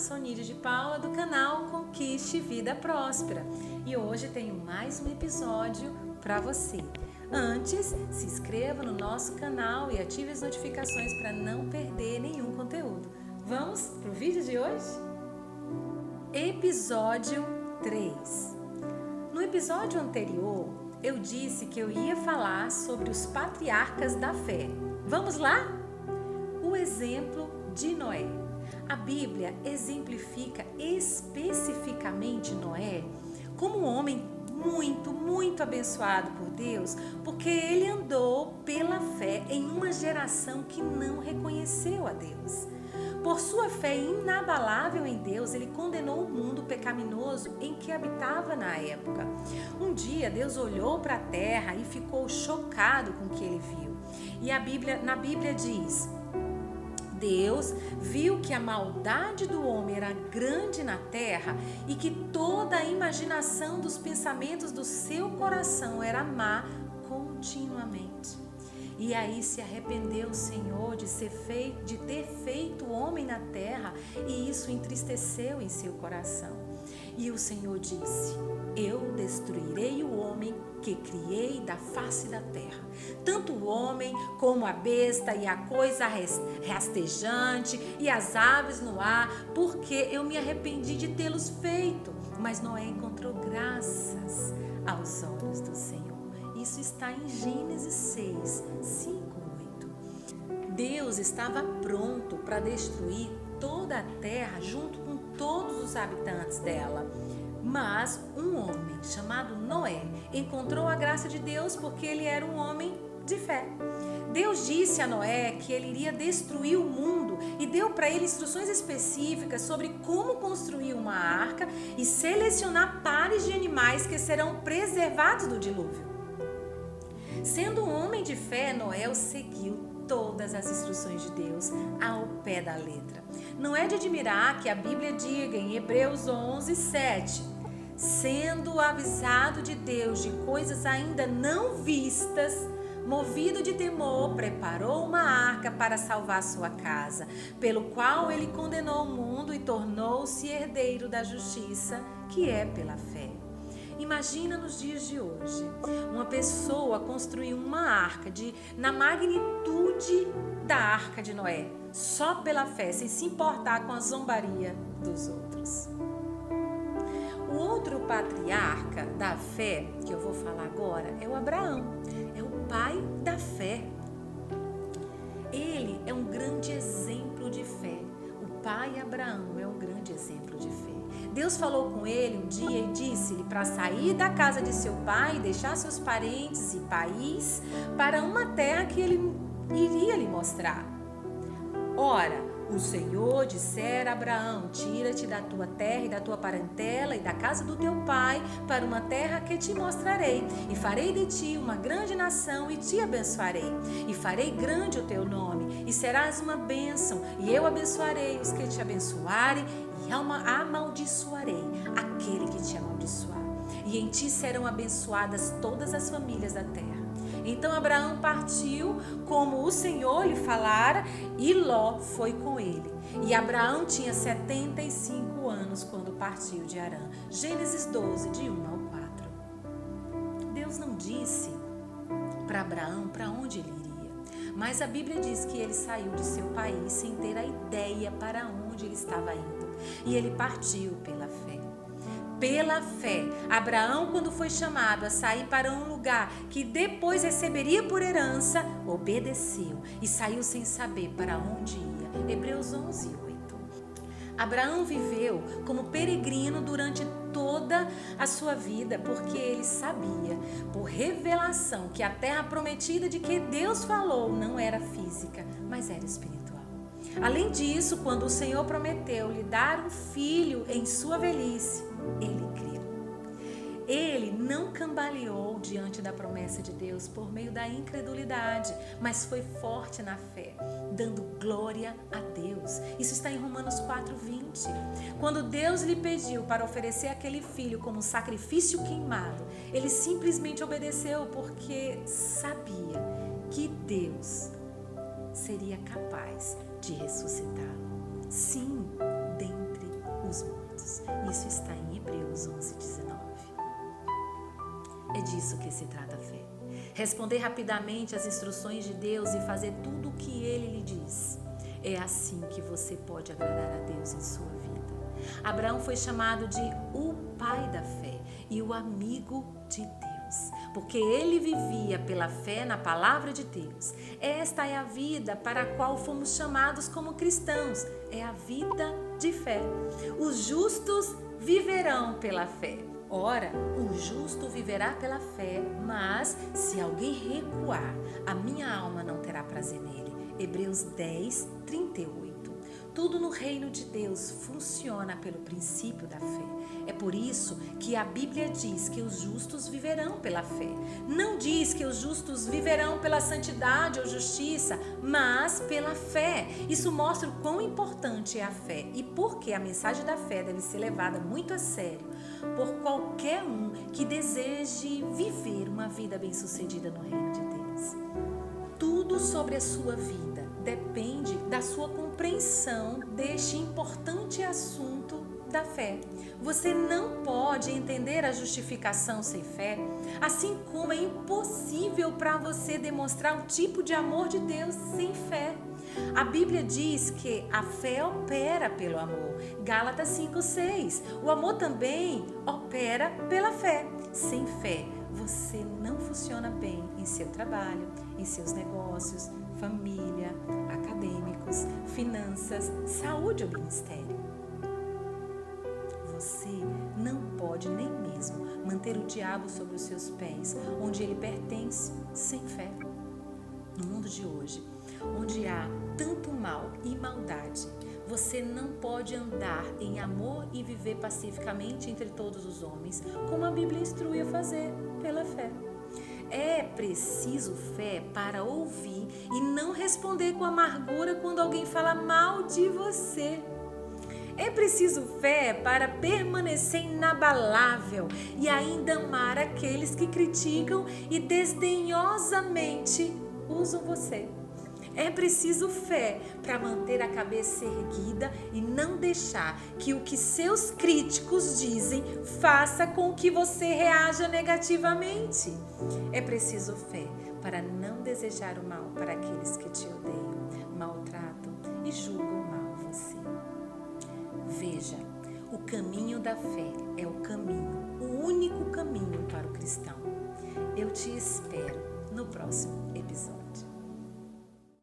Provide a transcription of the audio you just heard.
sou Nídia de Paula do canal Conquiste Vida Próspera e hoje tenho mais um episódio para você. Antes, se inscreva no nosso canal e ative as notificações para não perder nenhum conteúdo. Vamos para o vídeo de hoje? Episódio 3. No episódio anterior, eu disse que eu ia falar sobre os patriarcas da fé. Vamos lá? O exemplo de Noé. A Bíblia exemplifica especificamente Noé como um homem muito abençoado por Deus, porque ele andou pela fé em uma geração que não reconheceu a Deus. Por sua fé inabalável em Deus, ele condenou o mundo pecaminoso em que habitava na época. Um dia, Deus olhou para a terra e ficou chocado com o que ele viu. E na Bíblia diz: Deus viu que a maldade do homem era grande na terra e que toda a imaginação dos pensamentos do seu coração era má continuamente. E aí se arrependeu o Senhor de ter feito o homem na terra, e isso entristeceu em seu coração. E o Senhor disse: eu destruirei o homem que criei da face da terra, tanto o homem como a besta e a coisa rastejante e as aves no ar, porque eu me arrependi de tê-los feito. Mas Noé encontrou graças aos olhos do Senhor. Isso está em Gênesis 6, 5, 8. Deus estava pronto para destruir toda a terra junto com todos os habitantes dela. Mas um homem chamado Noé encontrou a graça de Deus porque ele era um homem de fé. Deus disse a Noé que ele iria destruir o mundo e deu para ele instruções específicas sobre como construir uma arca e selecionar pares de animais que serão preservados do dilúvio. Sendo um homem de fé, Noé seguiu todas as instruções de Deus ao pé da letra. Não é de admirar que a Bíblia diga em Hebreus 11, 7, sendo avisado de Deus de coisas ainda não vistas, movido de temor, preparou uma arca para salvar sua casa, pelo qual ele condenou o mundo e tornou-se herdeiro da justiça, que é pela fé. Imagina nos dias de hoje, uma pessoa construir uma arca na magnitude da arca de Noé, só pela fé, sem se importar com a zombaria dos outros. O outro patriarca da fé, que eu vou falar agora, é o Abraão, é o pai da fé. Ele é um grande exemplo de fé. O pai Abraão é um grande exemplo de fé. Deus falou com ele um dia e disse-lhe para sair da casa de seu pai, deixar seus parentes e país para uma terra que ele iria lhe mostrar. Ora, o Senhor dissera a Abraão: tira-te da tua terra e da tua parentela e da casa do teu pai para uma terra que te mostrarei, e farei de ti uma grande nação e te abençoarei, e farei grande o teu nome, e serás uma bênção, e eu abençoarei os que te abençoarem, e amaldiçoarei aquele que te amaldiçoar, e em ti serão abençoadas todas as famílias da terra. Então Abraão partiu como o Senhor lhe falara, e Ló foi com ele. E Abraão tinha 75 anos quando partiu de Harã. Gênesis 12, de 1 ao 4. Deus não disse para Abraão para onde ele iria, mas a Bíblia diz que ele saiu de seu país sem ter a ideia para onde ele estava indo. E ele partiu pela fé. Pela fé, Abraão, quando foi chamado a sair para um lugar que depois receberia por herança, obedeceu e saiu sem saber para onde ia. Hebreus 11, 8. Abraão viveu como peregrino durante toda a sua vida, porque ele sabia, por revelação, que a terra prometida de que Deus falou não era física, mas era espiritual. Além disso, quando o Senhor prometeu lhe dar um filho em sua velhice, ele creu. Ele não cambaleou diante da promessa de Deus por meio da incredulidade, mas foi forte na fé, dando glória a Deus. Isso está em Romanos 4:20. Quando Deus lhe pediu para oferecer aquele filho como sacrifício queimado, ele simplesmente obedeceu porque sabia que Deus seria capaz de ressuscitá-lo. Sim, dentre os mortos. Isso está em Hebreus 11:19. É disso que se trata a fé. Responder rapidamente às instruções de Deus e fazer tudo o que Ele lhe diz. É assim que você pode agradar a Deus em sua vida. Abraão foi chamado de o pai da fé e o amigo de Deus, porque ele vivia pela fé na palavra de Deus. Esta é a vida para a qual fomos chamados como cristãos, é a vida de fé. Os justos viverão pela fé. Ora, o justo viverá pela fé, mas se alguém recuar, a minha alma não terá prazer nele. Hebreus 10:38. Tudo no reino de Deus funciona pelo princípio da fé. É por isso que a Bíblia diz que os justos viverão pela fé. Não diz que os justos viverão pela santidade ou justiça, mas pela fé. Isso mostra o quão importante é a fé e por que a mensagem da fé deve ser levada muito a sério por qualquer um que deseje viver uma vida bem-sucedida no reino de Deus. Tudo sobre a sua vida depende da sua compreensão deste importante assunto da fé. Você não pode entender a justificação sem fé, assim como é impossível para você demonstrar o tipo de amor de Deus sem fé. A Bíblia diz que a fé opera pelo amor. Gálatas 5:6. O amor também opera pela fé. Sem fé, você não funciona bem em seu trabalho, em seus negócios, família, acadêmicos, finanças, saúde ou ministério. Você não pode nem mesmo manter o diabo sobre os seus pés, onde ele pertence, sem fé. No mundo de hoje, onde há tanto mal e maldade, você não pode andar em amor e viver pacificamente entre todos os homens, como a Bíblia instrui a fazer, pela fé. É preciso fé para ouvir e não responder com amargura quando alguém fala mal de você. É preciso fé para permanecer inabalável e ainda amar aqueles que criticam e desdenhosamente usam você. É preciso fé para manter a cabeça erguida e não deixar que o que seus críticos dizem faça com que você reaja negativamente. É preciso fé para não desejar o mal para aqueles que te odeiam, maltratam e julgam mal você. Veja, o caminho da fé é o caminho, o único caminho para o cristão. Eu te espero no próximo episódio.